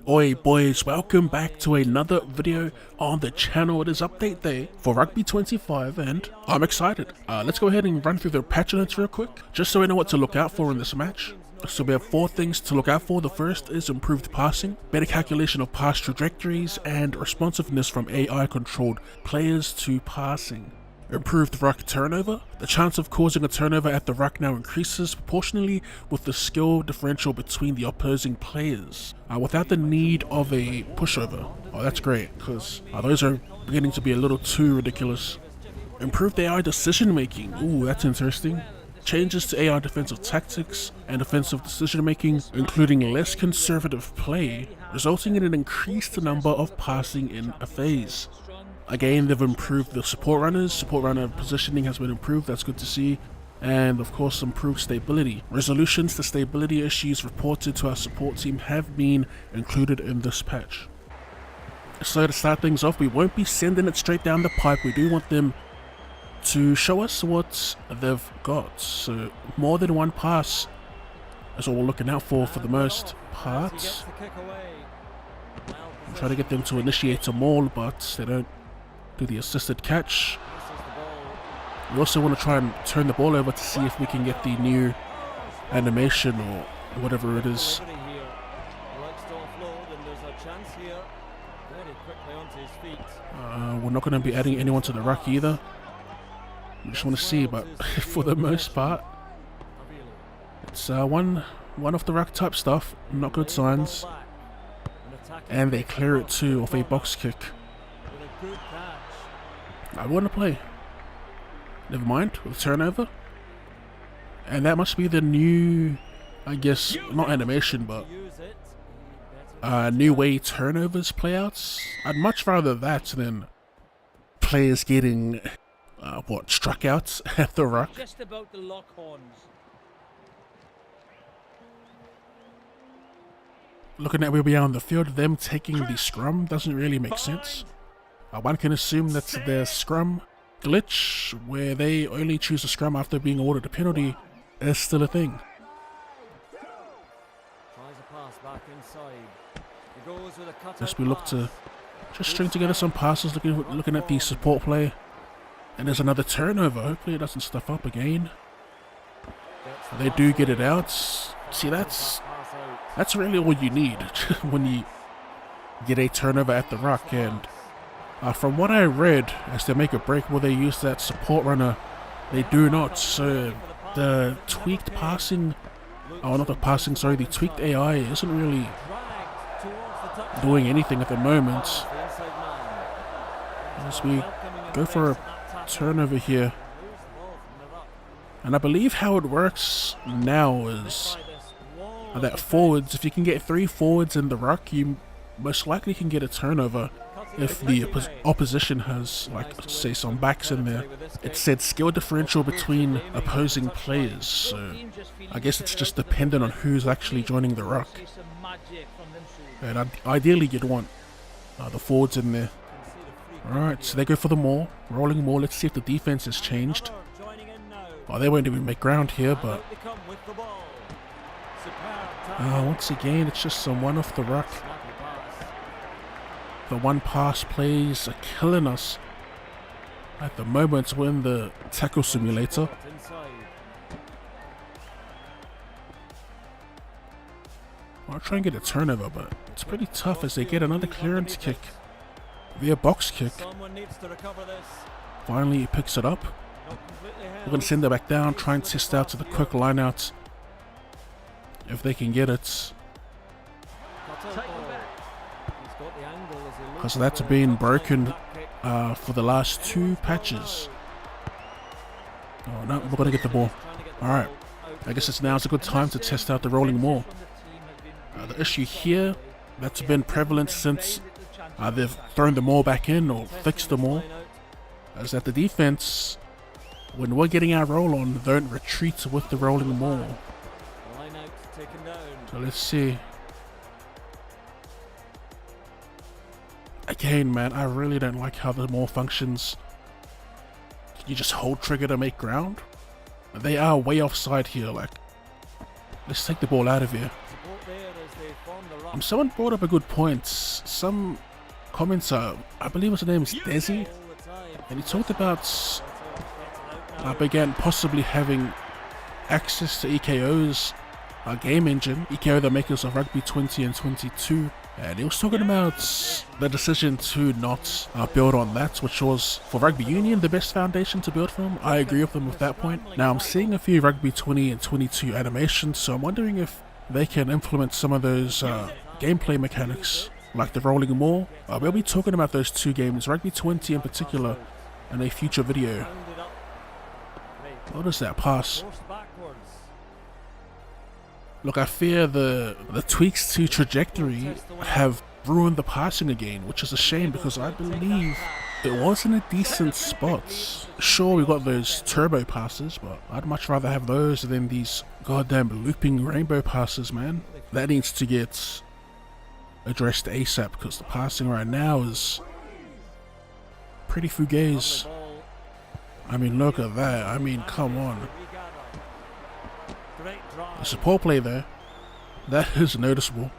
Oi boys, welcome back to another video on the channel. It is update day for Rugby 25 and I'm excited. Let's go ahead and run through the patch notes real quick, just so we know what to look out for in this match. So we have 4 things to look out for. The first is improved passing, better calculation of pass trajectories, and responsiveness from AI controlled players to passing. Improved ruck turnover. The chance of causing a turnover at the ruck now increases proportionally with the skill differential between the opposing players, without the need of a pushover. Oh, that's great, because those are beginning to be a little too ridiculous. Improved AI decision making. Ooh, that's interesting. Changes to AI defensive tactics and offensive decision making, including less conservative play, resulting in an increased number of passing in a phase. Again, they've improved the support runners. Support runner positioning has been improved, that's good to see. And of course, improved stability. Resolutions to stability issues reported to our support team have been included in this patch. So to start things off, we won't be sending it straight down the pipe. We do want them to show us what they've got. So more than one pass is what we're looking out for the most part. Try to get them to initiate a maul, but they don't do the assisted catch. We also want to try and turn the ball over to see if we can get the new animation or whatever it is. We're not going to be adding anyone to the ruck either. We just want to see, but for the most part, it's one off the ruck type stuff. Not good signs. And they clear it too off a box kick. I want to play. Never mind, with turnover. And that must be the new, I guess, not animation, but new way turnovers playouts. I'd much rather that than players getting, struck out at the ruck. Just about the lock horns. Looking at where we are on the field, them taking the scrum doesn't really make sense. One can assume that's their scrum glitch, where they only choose a scrum after being awarded a penalty, is still a thing. As we look to just string together some passes, looking at the support play, and there's another turnover. Hopefully it doesn't stuff up again. They do get it out. See, that's really all you need when you get a turnover at the ruck. And from what I read, as they make a break where they use that support runner, they do not. So the tweaked passing, the tweaked AI isn't really doing anything at the moment. As we go for a turnover here. And I believe how it works now is that forwards, if you can get 3 forwards in the ruck, you most likely can get a turnover. If the opposition has, like, say, some backs in there. It said skill differential between opposing players, so I guess it's just dependent on who's actually joining the ruck. And ideally you'd want the forwards in there. Alright, so they go for the maul, rolling maul. Let's see if the defense has changed. Oh, they won't even make ground here, but once again, it's just someone off the ruck. The one pass plays are killing us. At the moment, we're in the tackle simulator. I'll try and get a turnover, but it's pretty tough as they get another clearance kick via box kick. Finally, he picks it up. We're going to send it back down, try and test out to the quick lineouts if they can get it. Because that's been broken for the last 2 patches. Oh no, we're going to get the ball. Alright, I guess now's a good time to test out the rolling maul. The issue here that's been prevalent since they've thrown the maul back in or fixed the maul is that the defense, when we're getting our roll on, don't retreat with the rolling maul. So let's see. Again, man, I really don't like how the maul functions. Can you just hold trigger to make ground? They are way offside here, like. Let's take the ball out of here. Someone brought up a good point. Some commenter, I believe his name is Desi, and he talked about began possibly having access to EKO's game engine, EKO the makers of Rugby 20 and 22, and he was talking about the decision to not build on that, which was for Rugby Union the best foundation to build from. I agree with them with that point. Now I'm seeing a few Rugby 20 and 22 animations, so I'm wondering if they can implement some of those gameplay mechanics like the rolling maul. We'll be talking about those two games, Rugby 20 in particular, in a future video. What is that pass? Look, I fear the tweaks to trajectory have ruined the passing again, which is a shame because I believe it was in a decent spot. Sure, we got those turbo passes, but I'd much rather have those than these goddamn looping rainbow passes, man. That needs to get addressed ASAP because the passing right now is pretty fugazi. I mean, look at that. I mean, come on. The support play there, that is noticeable.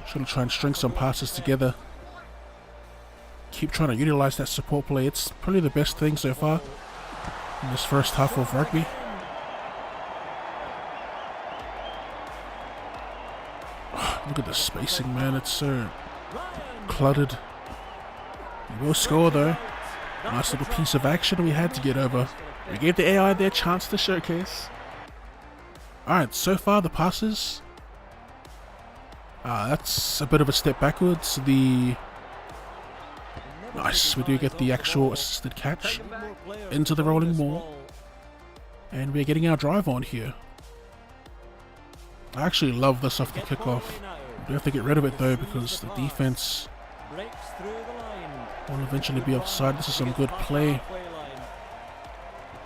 Just gonna try and string some passes together. Keep trying to utilize that support play. It's probably the best thing so far in this first half of rugby. Look at the spacing, man. It's so cluttered. We will score though. Nice little piece of action we had to get over. We gave the AI their chance to showcase. Alright, so far the passes. That's a bit of a step backwards. Nice, we do get the actual assisted catch into the rolling maul. And we're getting our drive on here. I actually love this off the kickoff. We do have to get rid of it though because the defense will eventually be offside. This is some good play.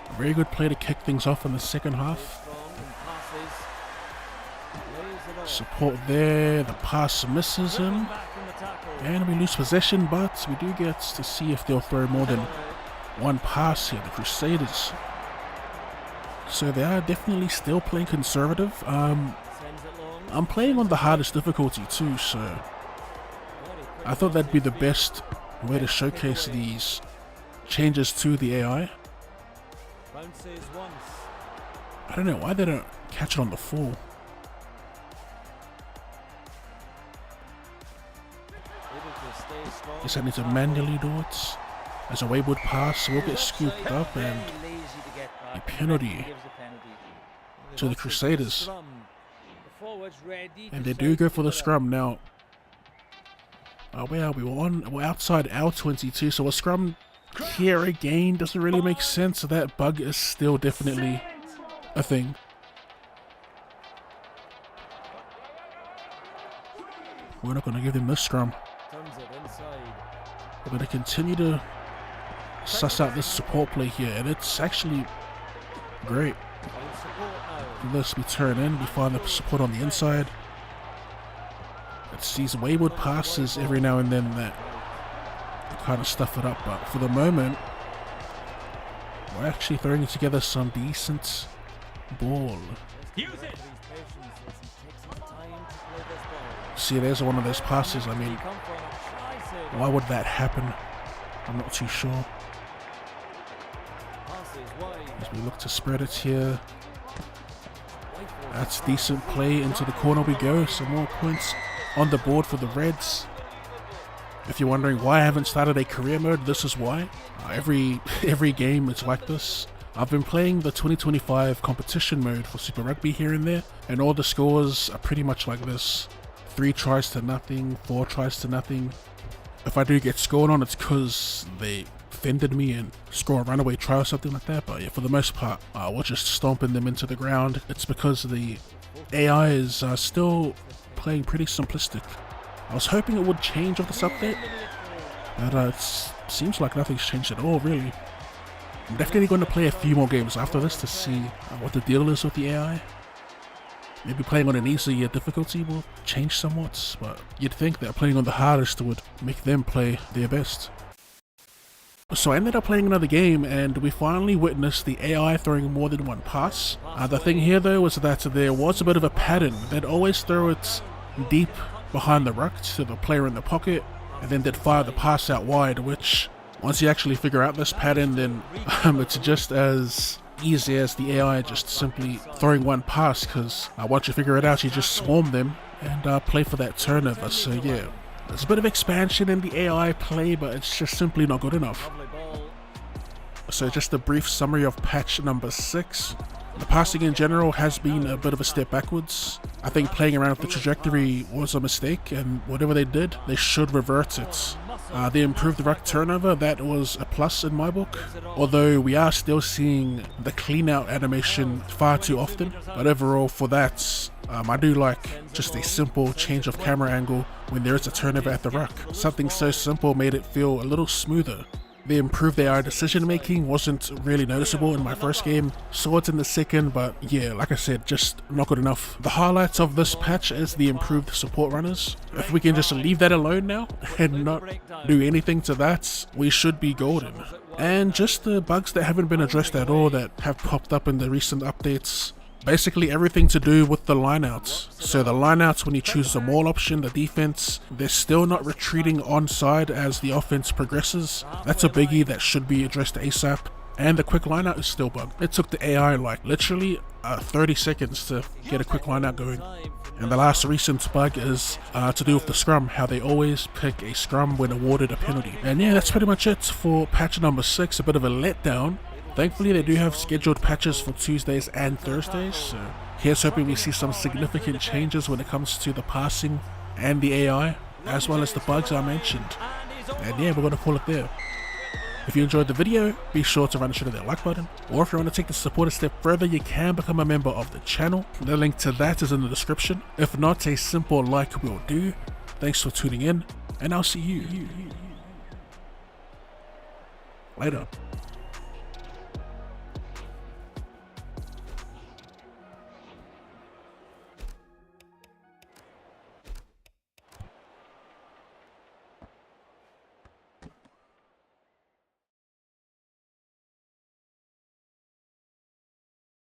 A very good play to kick things off in the second half. Support there, the pass misses him. And we lose possession, but we do get to see if they'll throw more than one pass here, the Crusaders. So they are definitely still playing conservative. I'm playing on the hardest difficulty too, so I thought that'd be the best way to showcase these changes to the AI. I don't know why they don't catch it on the full. Guess I need to manually do it. As a wayward pass will get scooped up and a penalty to the Crusaders. And they do go for the scrum now. Where are we? We're outside our 22, so a scrum here again doesn't really make sense. So that bug is still definitely a thing. We're not going to give them this scrum. We're going to continue to suss out this support play here, and it's actually great. Let's be turn in, we find the support on the inside. It's these wayward passes every now and then that kind of stuff it up, but for the moment we're actually throwing together some decent ball. See, there's one of those passes. I mean, why would that happen? I'm not too sure. As we look to spread it here. That's decent play. Into the corner we go. Some more points on the board for the Reds. If you're wondering why I haven't started a career mode, this is why. Every game is like this. I've been playing the 2025 competition mode for Super Rugby here and there, and all the scores are pretty much like this. 3 tries to nothing, 4 tries to nothing. If I do get scored on, it's because they fended me and score a runaway try or something like that. But yeah, for the most part, we're just stomping them into the ground. It's because the AI is still playing pretty simplistic. I was hoping it would change with this update, but it seems like nothing's changed at all, really. I'm definitely going to play a few more games after this to see what the deal is with the AI. Maybe playing on an easier difficulty will change somewhat, but you'd think that playing on the hardest would make them play their best. So I ended up playing another game and we finally witnessed the AI throwing more than one pass. The thing here though was that there was a bit of a pattern. They'd always throw it deep behind the ruck to the player in the pocket, and then they'd fire the pass out wide, which once you actually figure out this pattern, then it's just as easy as the AI just simply throwing one pass, because once you figure it out, you just swarm them and play for that turnover. So yeah, there's a bit of expansion in the AI play, but it's just simply not good enough. So just a brief summary of patch number 6. The passing in general has been a bit of a step backwards. I think playing around with the trajectory was a mistake, and whatever they did, they should revert it. They improved the ruck turnover, that was a plus in my book, although we are still seeing the clean out animation far too often. But overall for that, I do like just a simple change of camera angle when there is a turnover at the ruck. Something so simple made it feel a little smoother. They improved their decision making, wasn't really noticeable in my first game, saw it in the second, but yeah, like I said, just not good enough. The highlights of this patch is the improved support runners. If we can just leave that alone now and not do anything to that, we should be golden. And just the bugs that haven't been addressed at all that have popped up in the recent updates. Basically everything to do with the lineouts. So the lineouts, when you choose the maul option, the defense, they're still not retreating onside as the offense progresses. That's a biggie that should be addressed ASAP. And the quick lineout is still bugged. It took the AI like literally 30 seconds to get a quick lineout going. And the last recent bug is to do with the scrum, how they always pick a scrum when awarded a penalty. And yeah, that's pretty much it for patch number 6, a bit of a letdown. Thankfully, they do have scheduled patches for Tuesdays and Thursdays, so here's hoping we see some significant changes when it comes to the passing and the AI, as well as the bugs I mentioned. And yeah, we're going to call it there. If you enjoyed the video, be sure to run and show that like button, or if you want to take the support a step further, you can become a member of the channel. The link to that is in the description. If not, a simple like will do. Thanks for tuning in, and I'll see you later.